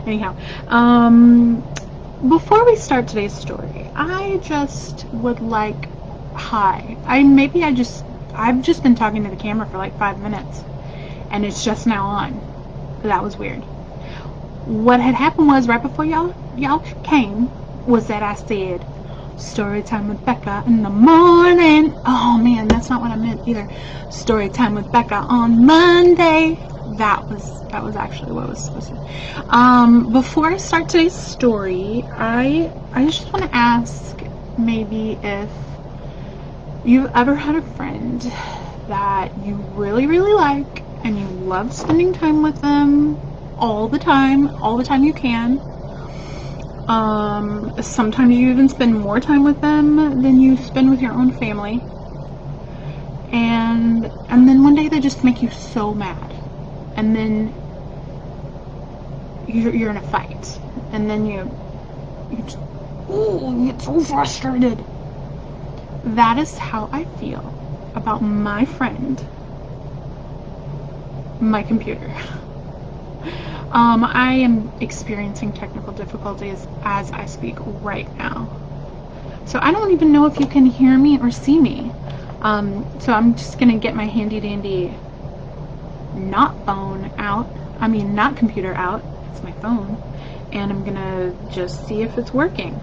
Anyhow, before we start today's story, I just would like, I've just been talking to the camera for like 5 minutes, and it's just now on. That was weird. What had happened was right before y'all came was that I said story time with Becca in the morning. Oh man, that's not what I meant either. Story time with Becca on Monday. That was actually what was supposed to. Before I start today's story, I just want to ask maybe if you've ever had a friend that you really, really like and you love spending time with them all the time you can. Sometimes you even spend more time with them than you spend with your own family. And then one day they just make you so mad. And then you're in a fight. And then you get so frustrated. That is how I feel about my friend, my computer. I am experiencing technical difficulties as I speak right now. So I don't even know if you can hear me or see me. So I'm just gonna get my handy dandy not computer out, it's my phone, and I'm gonna just see if it's working.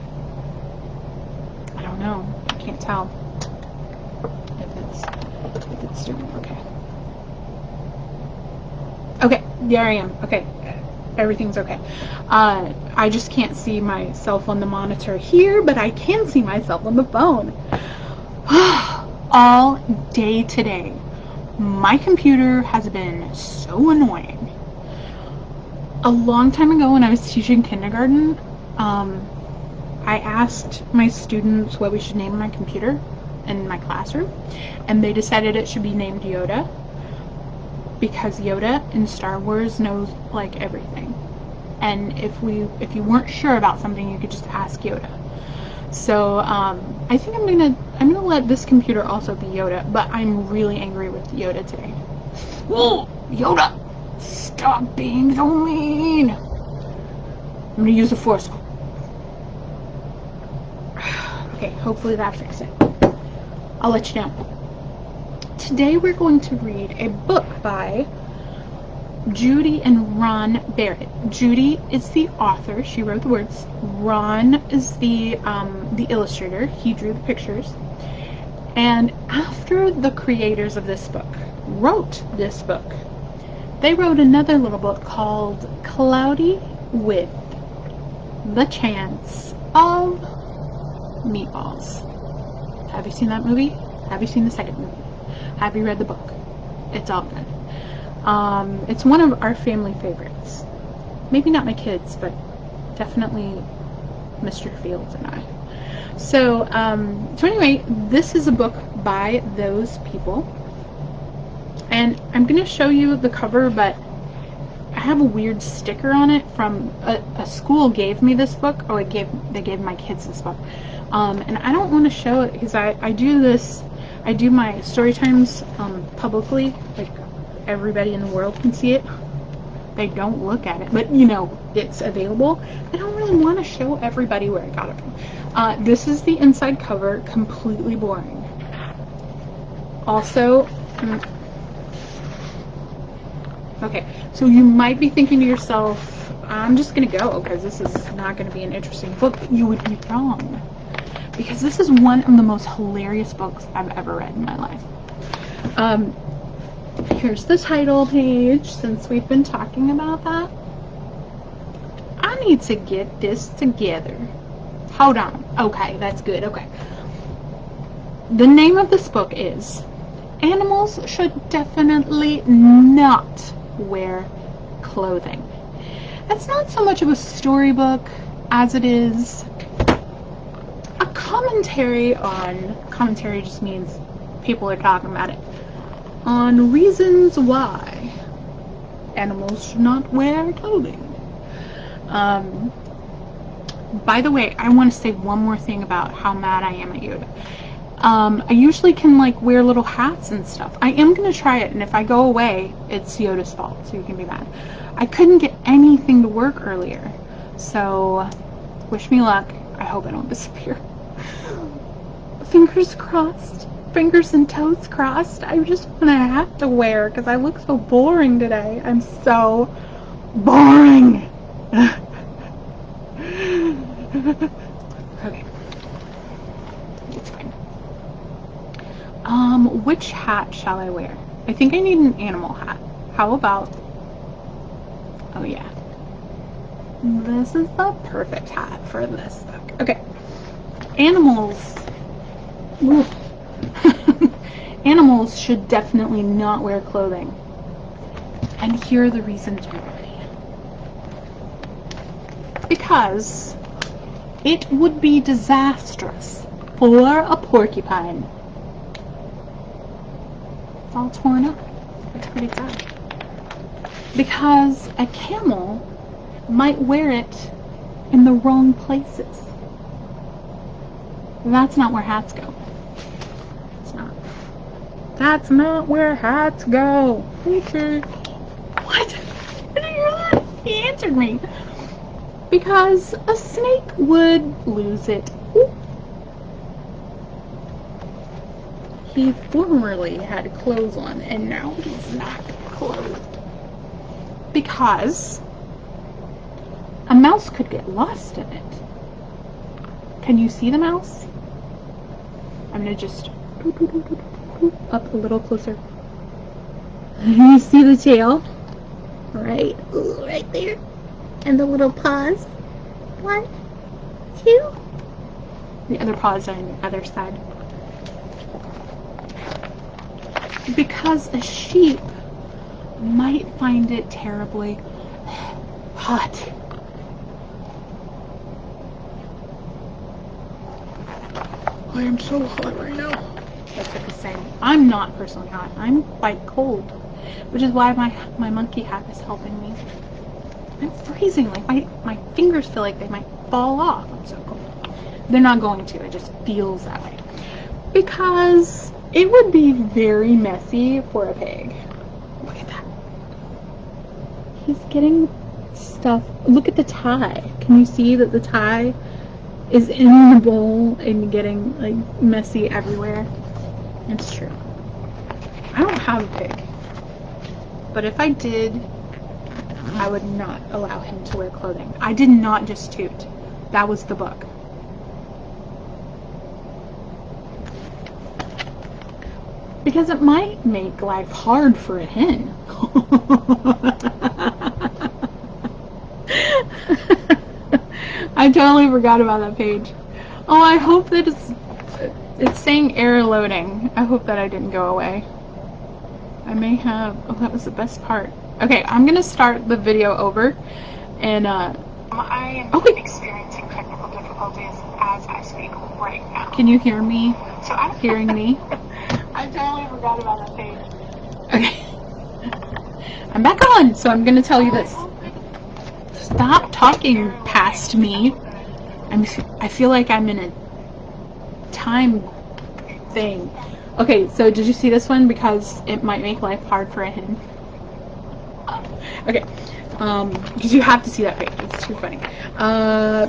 I don't know, I can't tell if it's doing okay. Okay, there I am. Okay, everything's okay. I just can't see myself on the monitor here, but I can see myself on the phone. All day today, my computer has been so annoying. A long time ago when I was teaching kindergarten, I asked my students what we should name my computer in my classroom, and they decided it should be named Yoda, because Yoda in Star Wars knows like everything, and if you weren't sure about something, you could just ask Yoda. So I think I'm gonna let this computer also be Yoda, but I'm really angry with Yoda today. Whoa, Yoda, stop being so mean. I'm gonna use the Force. Okay, hopefully that fixed it. I'll let you know. Today we're going to read a book by Judi and Ron Barrett. Judi is the author, she wrote the words. Ron is the illustrator, he drew the pictures. And after the creators of this book wrote this book, they wrote another little book called Cloudy with the Chance of Meatballs. Have you seen that movie? Have you seen the second movie? Have you read the book? It's all good. It's one of our family favorites. Maybe not my kids, but definitely Mr. Fields and I. So anyway, this is a book by those people. And I'm going to show you the cover, but I have a weird sticker on it from a school gave me this book. Oh, they gave my kids this book. And I don't want to show it because I do my story times publicly, like everybody in the world can see it. They don't look at it, but you know, it's available. I don't really want to show everybody where I got it from. This is the inside cover, completely boring. Also, okay, so you might be thinking to yourself, I'm just going to go because this is not going to be an interesting book. You would be wrong, because this is one of the most hilarious books I've ever read in my life. Here's the title page, since we've been talking about that. I need to get this together. Hold on. Okay, that's good. Okay. The name of this book is Animals Should Definitely Not Wear Clothing. It's not so much of a storybook as it is a commentary just means people are talking about it, on reasons why animals should not wear clothing. By the way, I want to say one more thing about how mad I am at Yoda. I usually can like wear little hats and stuff. I am going to try it, and if I go away, it's Yoda's fault, so you can be mad. I couldn't get anything to work earlier. So, wish me luck. I hope I don't disappear. Fingers crossed. Fingers and toes crossed. I just want to have to wear because I look so boring today. I'm so boring. Okay. It's fine. Which hat shall I wear? I think I need an animal hat. How about... Oh yeah. This is the perfect hat for this book. Okay. Animals. Animals should definitely not wear clothing. And here are the reasons why. Because it would be disastrous for a porcupine. It's all torn up. It's pretty sad. Because a camel might wear it in the wrong places. That's not where hats go. It's not. That's not where hats go. Okay. What? Did you hear that? He answered me. Because a snake would lose it. Ooh. He formerly had clothes on, and now he's not clothed. Because a mouse could get lost in it. Can you see the mouse? I'm gonna just up a little closer. You see the tail? Right, right there. And the little paws. 1, 2. The other paws are on the other side. Because a sheep might find it terribly hot. I am so hot right now. That's what he's saying. I'm not personally hot. I'm quite cold. Which is why my monkey hat is helping me. I'm freezing. Like my fingers feel like they might fall off. I'm so cold. They're not going to. It just feels that way. Because it would be very messy for a pig. Look at that. He's getting stuff. Look at the tie. Can you see that the tie is in the bowl and getting like messy everywhere? It's true. I don't have a pig. But if I did, I would not allow him to wear clothing. I did not just toot. That was the book. Because it might make life hard for a hen. I totally forgot about that page. Oh, I hope that it's saying error loading. I hope that I didn't go away. I may have. Oh, that was the best part. Okay, I'm gonna start the video over, and I am experiencing technical difficulties as I speak right now. Can you hear me? So I'm hearing me. I totally forgot about that page. Okay, I'm back on. So I'm gonna tell you this. Stop talking past me. I feel like I'm in a time thing. Okay, so did you see this one? Because it might make life hard for a hen. Okay, because you have to see that page. It's too funny.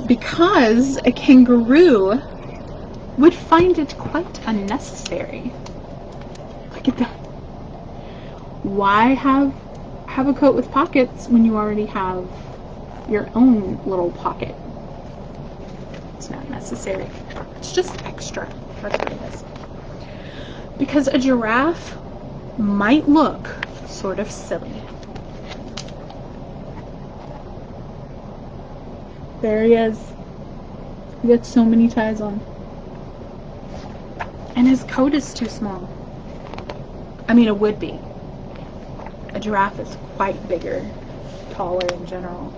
Because a kangaroo would find it quite unnecessary. Look at that. Why have a coat with pockets when you already have your own little pocket? It's not necessary. It's just extra. That's what it is. Because a giraffe might look sort of silly. There he is. He got so many ties on. And his coat is too small. I mean, it would be. A giraffe is quite bigger, taller in general.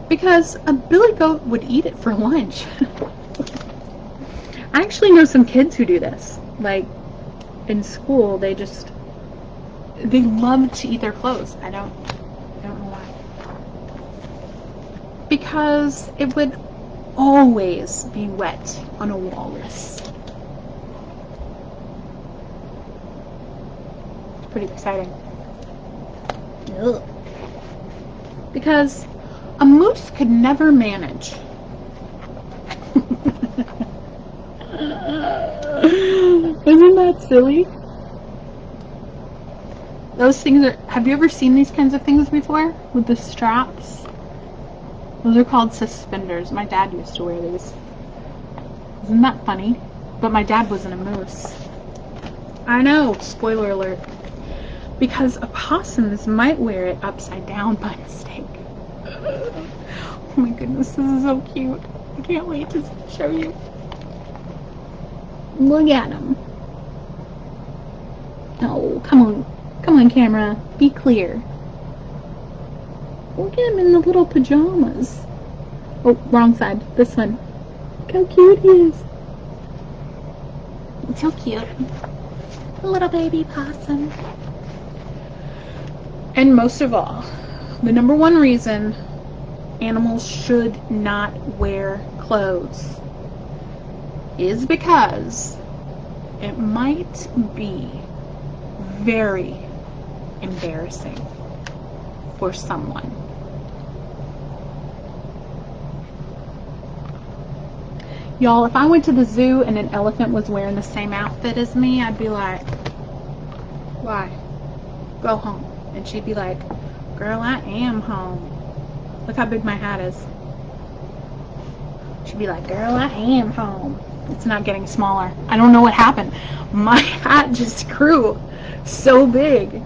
Because a billy goat would eat it for lunch. I actually know some kids who do this. Like, in school, they love to eat their clothes. I don't know why. Because it would always be wet on a walrus. It's pretty exciting. Ugh. because a moose could never manage. Isn't that silly? Those things are, have you ever seen these kinds of things before? With the straps? Those are called suspenders. My dad used to wear these. Isn't that funny? But my dad wasn't a moose. I know, spoiler alert. Because opossums might wear it upside down by mistake. Oh my goodness, this is so cute. I can't wait to show you. Look at him. Oh, come on. Come on, camera. Be clear. Look at him in the little pajamas. Oh, wrong side. This one. Look how cute he is. It's so cute. A little baby possum. And most of all, the number one reason animals should not wear clothes is because it might be very embarrassing for someone. Y'all, if I went to the zoo and an elephant was wearing the same outfit as me, I'd be like, why? Go home. And she'd be like, girl, I am home. Look how big my hat is. She'd be like, girl, I am home. It's not getting smaller. I don't know what happened. My hat just grew so big.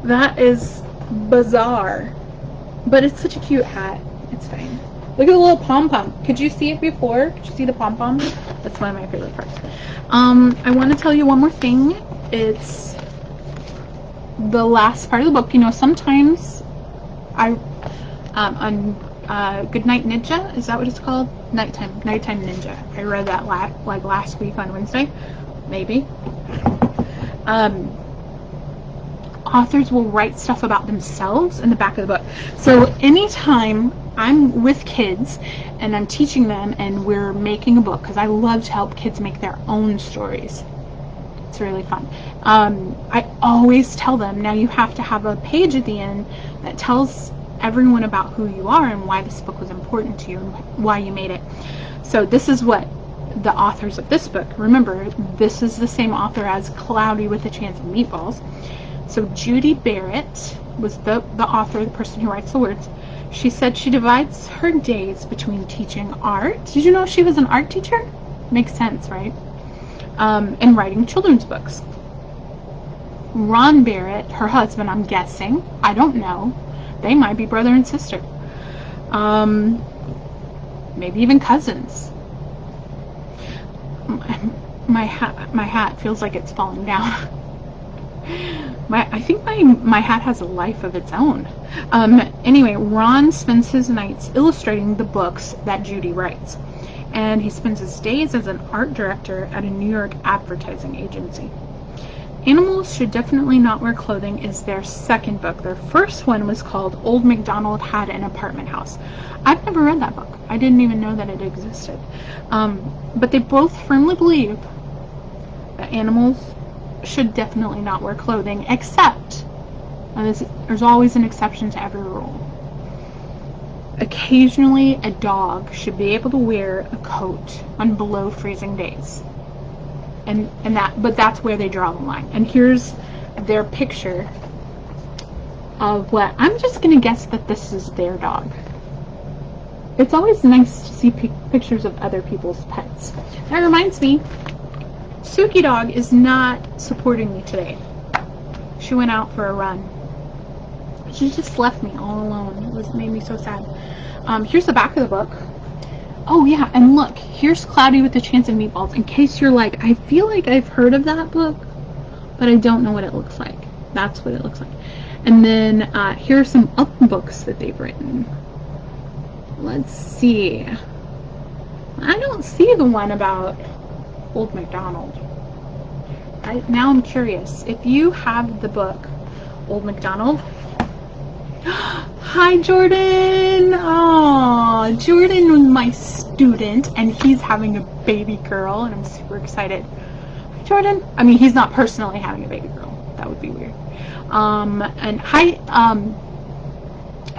That is bizarre. But it's such a cute hat. It's fine. Look at the little pom-pom. Could you see it before? Could you see the pom-pom? That's one of my favorite parts. I want to tell you one more thing. It's the last part of the book. You know, sometimes on Goodnight Ninja, is that what it's called? Nighttime Ninja. I read that last week on Wednesday, maybe. Authors will write stuff about themselves in the back of the book. So anytime I'm with kids and I'm teaching them and we're making a book, because I love to help kids make their own stories. It's really fun. I always tell them, now you have to have a page at the end that tells everyone about who you are and why this book was important to you and why you made it. So this is what the authors of this book, remember, this is the same author as Cloudy with a Chance of Meatballs. So Judi Barrett was the author, the person who writes the words. She said she divides her days between teaching art. Did you know she was an art teacher? Makes sense, right? And writing children's books. Ron Barrett, her husband, I'm guessing, I don't know, they might be brother and sister. Maybe even cousins. My hat feels like it's falling down. I think my hat has a life of its own. Anyway, Ron spends his nights illustrating the books that Judi writes. And he spends his days as an art director at a New York advertising agency. Animals Should Definitely Not Wear Clothing is their second book. Their first one was called Old MacDonald Had an Apartment House. I've never read that book. I didn't even know that it existed. But they both firmly believe that animals should definitely not wear clothing, except, and there's always an exception to every rule. Occasionally, a dog should be able to wear a coat on below freezing days. But that's where they draw the line. And here's their picture of what, I'm just going to guess that this is their dog. It's always nice to see pictures of other people's pets. That reminds me, Suki dog is not supporting me today. She went out for a run. She just left me all alone. It made me so sad. Here's the back of the book. Oh yeah, and look, here's Cloudy with a Chance of Meatballs. In case you're like, I feel like I've heard of that book, but I don't know what it looks like. That's what it looks like. And then here are some other books that they've written. Let's see. I don't see the one about Old MacDonald. Now I'm curious. If you have the book Old MacDonald. Hi, Jordan. Oh, Jordan was my student, and he's having a baby girl, and I'm super excited. Hi, Jordan. I mean, he's not personally having a baby girl. That would be weird. And hi,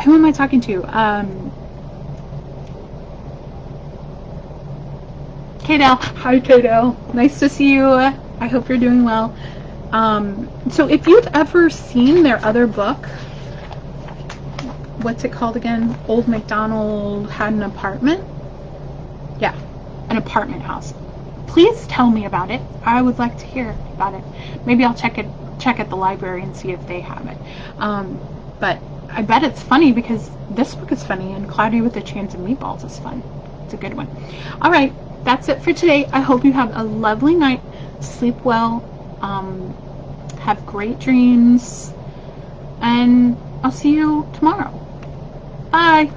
who am I talking to? Kaydell. Hi, Kaydell. Nice to see you. I hope you're doing well. So if you've ever seen their other book, what's it called again? Old MacDonald Had an Apartment? Yeah, an apartment house. Please tell me about it. I would like to hear about it. Maybe I'll check at the library and see if they have it. But I bet it's funny because this book is funny, and Cloudy with a Chance of Meatballs is fun. It's a good one. All right, that's it for today. I hope you have a lovely night. Sleep well. Have great dreams. And I'll see you tomorrow. Bye.